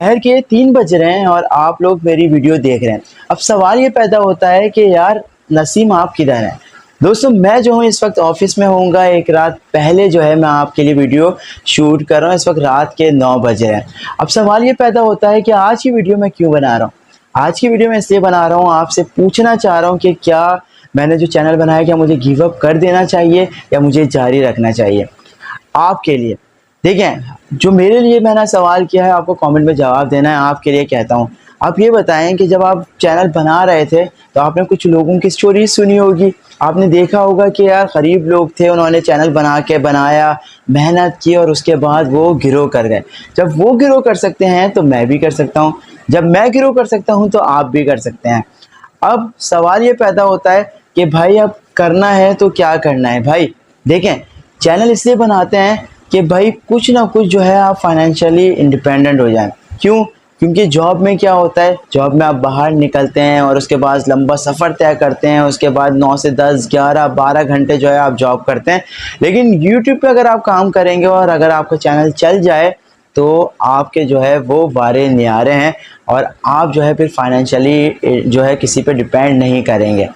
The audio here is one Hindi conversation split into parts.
दोपहर के 3 बज रहे हैं और आप लोग मेरी वीडियो देख रहे हैं। अब सवाल ये पैदा होता है कि यार नसीम आप किधर हैं? दोस्तों मैं जो हूँ इस वक्त ऑफिस में होऊंगा। एक रात पहले जो है मैं आपके लिए वीडियो शूट कर रहा हूँ। इस वक्त रात के 9 बज रहे हैं। अब सवाल ये पैदा होता है कि आज की वीडियो मैं क्यों बना रहा हूँ? आज की वीडियो मैं इसलिए बना रहा हूँ, आपसे पूछना चाह रहा हूँ कि क्या मैंने जो चैनल बनाया क्या मुझे गिव अप कर देना चाहिए या मुझे जारी रखना चाहिए? आपके लिए देखें, जो मेरे लिए मैंने सवाल किया है आपको कमेंट में जवाब देना है। आपके लिए कहता हूँ, आप ये बताएं कि जब आप चैनल बना रहे थे तो आपने कुछ लोगों की स्टोरी सुनी होगी। आपने देखा होगा कि यार गरीब लोग थे, उन्होंने चैनल बनाया, मेहनत की और उसके बाद वो गिरो कर गए। जब वो गिरो कर सकते हैं तो मैं भी कर सकता हूँ, जब मैं गिरो कर सकता हूँ तो आप भी कर सकते हैं। अब सवाल ये पैदा होता है कि भाई अब करना है तो क्या करना है भाई? देखें, चैनल इसलिए बनाते हैं कि भाई कुछ ना कुछ जो है आप फाइनेंशियली इंडिपेंडेंट हो जाएं। क्यों? क्योंकि जॉब में क्या होता है, जॉब में आप बाहर निकलते हैं और उसके बाद लंबा सफ़र तय करते हैं, उसके बाद 9 से 10 11 12 घंटे जो है आप जॉब करते हैं। लेकिन यूट्यूब पे अगर आप काम करेंगे और अगर आपका चैनल चल जाए तो आपके जो है वो वारे न्यारे हैं और आप जो है फिर फाइनेंशियली जो है किसी पे डिपेंड नहीं करेंगे।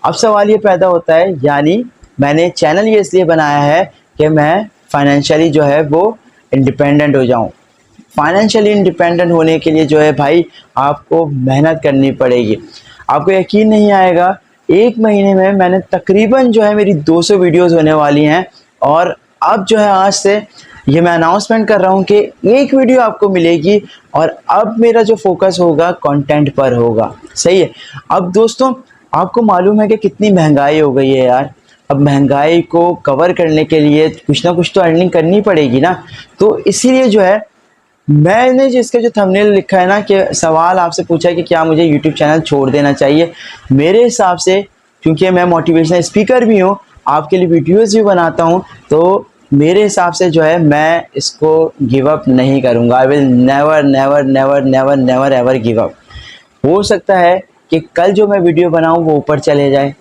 अब सवाल ये पैदा होता है, यानी मैंने चैनल ये इसलिए बनाया है कि मैं फाइनेंशियली जो है वो इंडिपेंडेंट हो जाऊं। फाइनेंशियली इंडिपेंडेंट होने के लिए जो है भाई आपको मेहनत करनी पड़ेगी। आपको यकीन नहीं आएगा, एक महीने में मैंने तकरीबन जो है मेरी 200 वीडियोस होने वाली हैं और अब जो है आज से ये मैं अनाउंसमेंट कर रहा हूँ कि एक वीडियो आपको मिलेगी और अब मेरा जो फोकस होगा कंटेंट पर होगा। सही है। अब दोस्तों आपको मालूम है कि कितनी महंगाई हो गई है यार। अब महंगाई को कवर करने के लिए कुछ ना कुछ तो अर्निंग करनी पड़ेगी ना। तो इसीलिए जो है मैंने जिसका जो थंबनेल लिखा है ना कि सवाल आपसे पूछा है कि क्या मुझे यूट्यूब चैनल छोड़ देना चाहिए, मेरे हिसाब से क्योंकि मैं मोटिवेशनल स्पीकर भी हूँ, आपके लिए वीडियोस भी बनाता हूँ, तो मेरे हिसाब से जो है मैं इसको गिव अप नहीं करूँगा। I will never never never never never ever give up. हो सकता है कि कल जो मैं वीडियो बनाऊँ वो ऊपर चले जाए,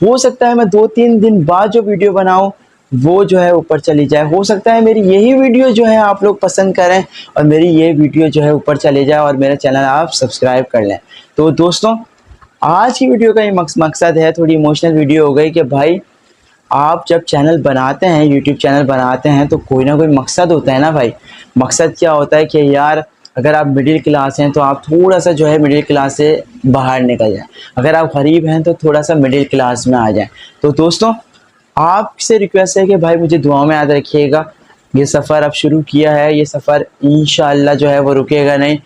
हो सकता है मैं 2-3 दिन बाद जो वीडियो बनाऊं वो जो है ऊपर चली जाए, हो सकता है मेरी यही वीडियो जो है आप लोग पसंद करें और मेरी ये वीडियो जो है ऊपर चले जाए और मेरा चैनल आप सब्सक्राइब कर लें। तो दोस्तों आज की वीडियो का ये मकसद है, थोड़ी इमोशनल वीडियो हो गई कि भाई आप जब चैनल बनाते हैं, यूट्यूब चैनल बनाते हैं तो कोई ना कोई मकसद होता है ना भाई। मकसद क्या होता है कि यार अगर आप मिडिल क्लास हैं तो आप थोड़ा सा जो है मिडिल क्लास से बाहर निकल जाएं, अगर आप गरीब हैं तो थोड़ा सा मिडिल क्लास में आ जाएं। तो दोस्तों आपसे रिक्वेस्ट है कि भाई मुझे दुआ में याद रखिएगा। ये सफ़र अब शुरू किया है, ये सफ़र इंशाअल्लाह जो है वो रुकेगा नहीं।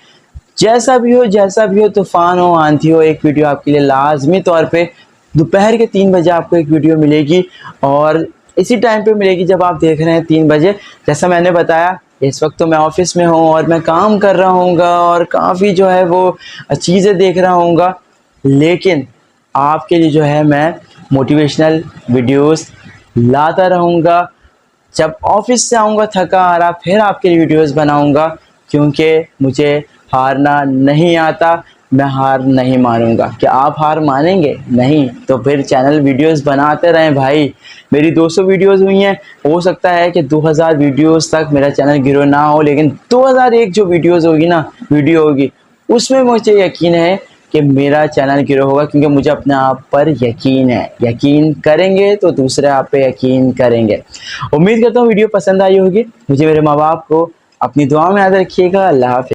जैसा भी हो, तूफ़ान हो, आंधी हो, एक वीडियो आपके लिए लाजमी तौर पे दोपहर के 3 बजे आपको एक वीडियो मिलेगी और इसी टाइम पे मिलेगी जब आप देख रहे हैं 3 बजे। जैसा मैंने बताया इस वक्त तो मैं ऑफिस में हूँ और मैं काम कर रहा हूँगा और काफ़ी जो है वो चीज़ें देख रहा हूँगा, लेकिन आपके लिए जो है मैं मोटिवेशनल वीडियोस लाता रहूँगा। जब ऑफिस से आऊँगा थका हारा फिर आपके लिए वीडियोस बनाऊँगा, क्योंकि मुझे हारना नहीं आता। मैं हार नहीं मानूंगा। क्या आप हार मानेंगे? नहीं। तो फिर चैनल वीडियोस बनाते रहें भाई। मेरी 200 वीडियोस हुई हैं, हो सकता है कि 2000 वीडियोस तक मेरा चैनल गिरो ना हो, लेकिन 2001 जो वीडियोस होगी ना वीडियो होगी उसमें मुझे यकीन है कि मेरा चैनल ग्रो होगा, क्योंकि मुझे अपने आप पर यकीन है। यकीन करेंगे तो दूसरे आप पे यकीन करेंगे। उम्मीद करता हूँ वीडियो पसंद आई होगी। मुझे, मेरे माँ बाप को अपनी दुआ में याद रखिएगा। अल्लाह हाफ़िज़।